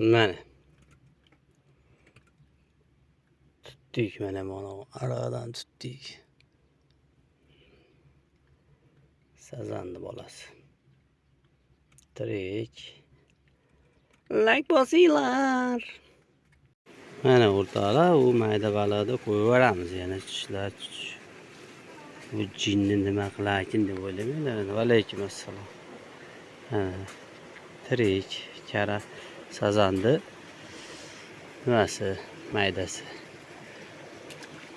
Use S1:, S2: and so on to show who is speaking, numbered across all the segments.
S1: Mana tutdik, mana arqadan tutdik. Sazanni bolasi. Tirik. Like bosinglar. Mana o'rtoqlar, u mayda baliqni qo'yib yuboramiz, yana tushlar. Bu jinni nima qilarkin deb o'ylamanglar. Va alaykum assalom. Tirik, kara sazanni nimasi, maydasi.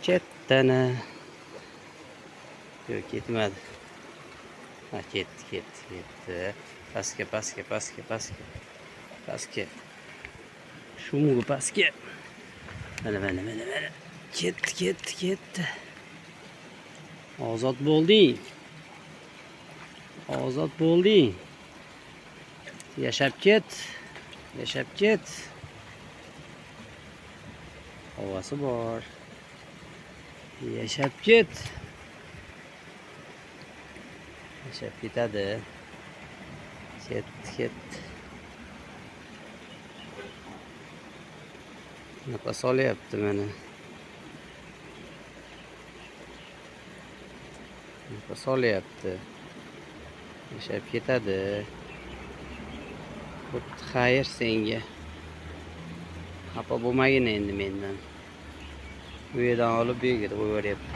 S1: Ketdini. Yo'q, ketmadi. Ha, ketdi. Pastga. Shumu pastga. Mana. Ketdi. Ozod bo'lding. Yashab ket. Havasi bor. Yashab ket. Yashab ketadi. Ket. Nafas olyapti mana. Yashab ketadi. Xayr senga. Xafa bo'lmagin endi mendan. Bu yerdan olib bu yerga qo'yib yuboryapti.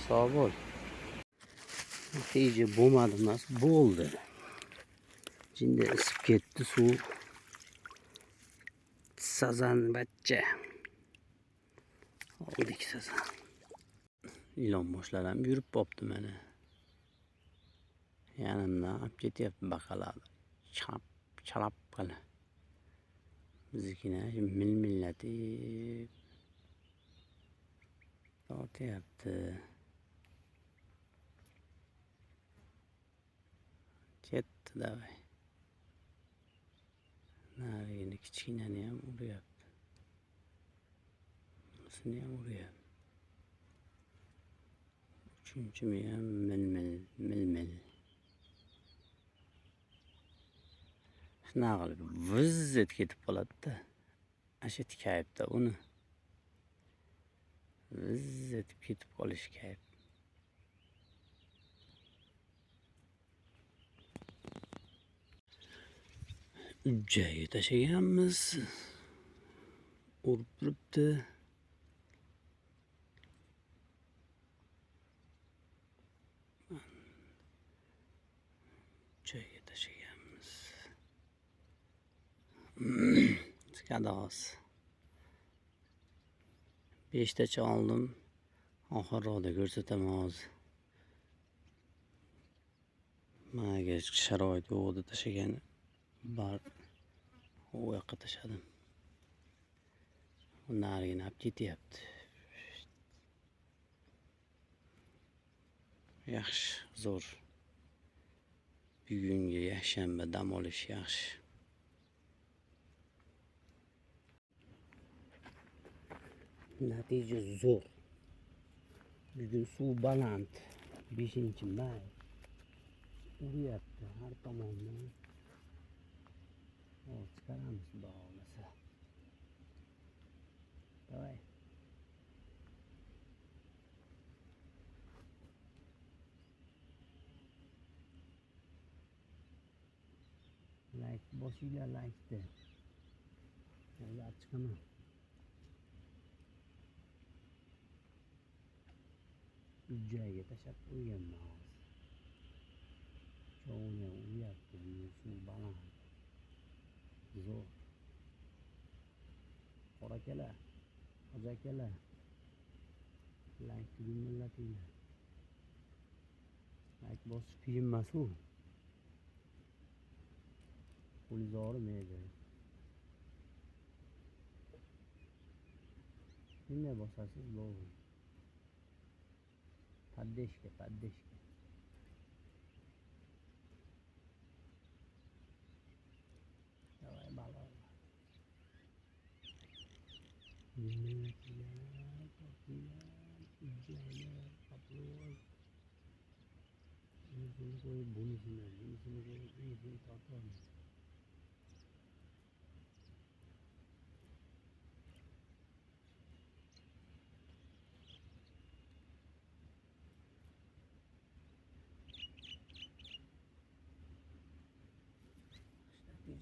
S1: Sog' bo'l. Natija bo'lmadi emas, bo'ldi. Jinda isib ketdi suv. Sazan bachcha. Oldik sazan. Ilon boshlar ham yurib qopti mana. Yanimdan olib ketyapti baqalarni. Chalab qala. Biznikina millatib tortyapti. Ketdi davay. Narigini kichkinani ham uryapti. Bunisini ham uryapti. Uchinchimi ham mil. Shunaqa qilib vizz etib ketib qoladi-da. Asha tikayibdi uni. Vizz etib ketib qolish kerak. Ujjaga tashaganmiz. Urib turibdi. Ujjaga tashaganmiz. Skados. 5 tacha oldim. Oxirroqda ko'rsataman hozir. Mana sharoit yo'qdi tashagan. Bar u yoqqa tashadim. Narigini olib ketyapti. Yaxshi, zo'r. Bugungi yakshanba dam olish yaxshi. Natija zo'r. Bugun suv baland. 5-may. Uryapti har tomondan. Chiqaramiz xudo xohlasa. Davay. Like bosinglar, like'ni. Hozir chiqaman. Ujjaga tashab qo'yganman hozir. Chovuni uryapti, suv baland. Zo'r. Qora akalar, hoji akalar. Like millatinglar. Like bosish qiyin emas-ku. Qo'lingiz og'rimaydi. Shunday bosasiz bo'ladi. Paddeshka. Davay balo. Bunisini qo'yib, bunisini tortib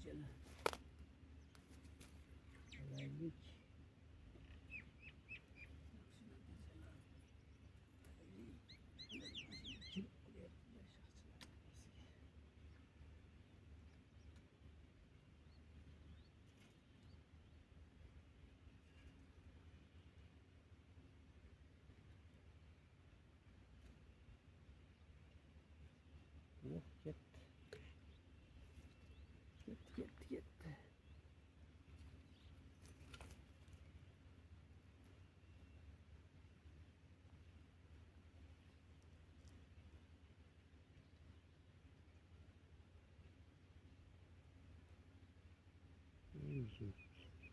S1: neticeler. Kolaylık. Yok gitti. Gitti.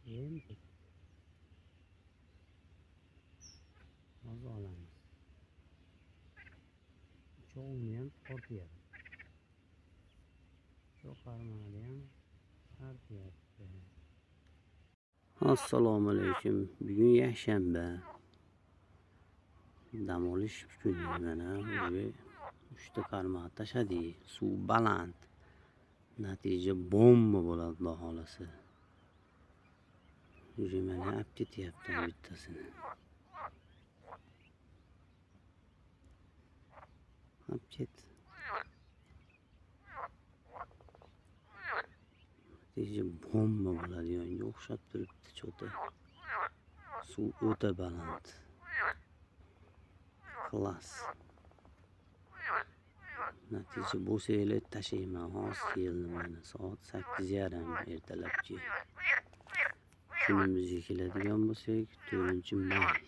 S1: Yem az alamiz. Çoğunlayan ortaya. Çok armağanlayan ortaya. Assalomu alaykum. Bugun yakshanba. Dam olish kuni mana bu 3 qarmoq tashladik. Suv baland. Natija bomba bo'ladi Xudo xolasa. Уже mana olib ketyapti bittasini. Olib ket. Natija bomba bo'ladiganga o'xshab turibdi cho'ta. Suv o'ta baland. Klass. Natija bo'lsa ela tashlayman. Hozir keldim mana soat 8:30 ertalabki. Kunimizga keladigan bo'lsak 4-may.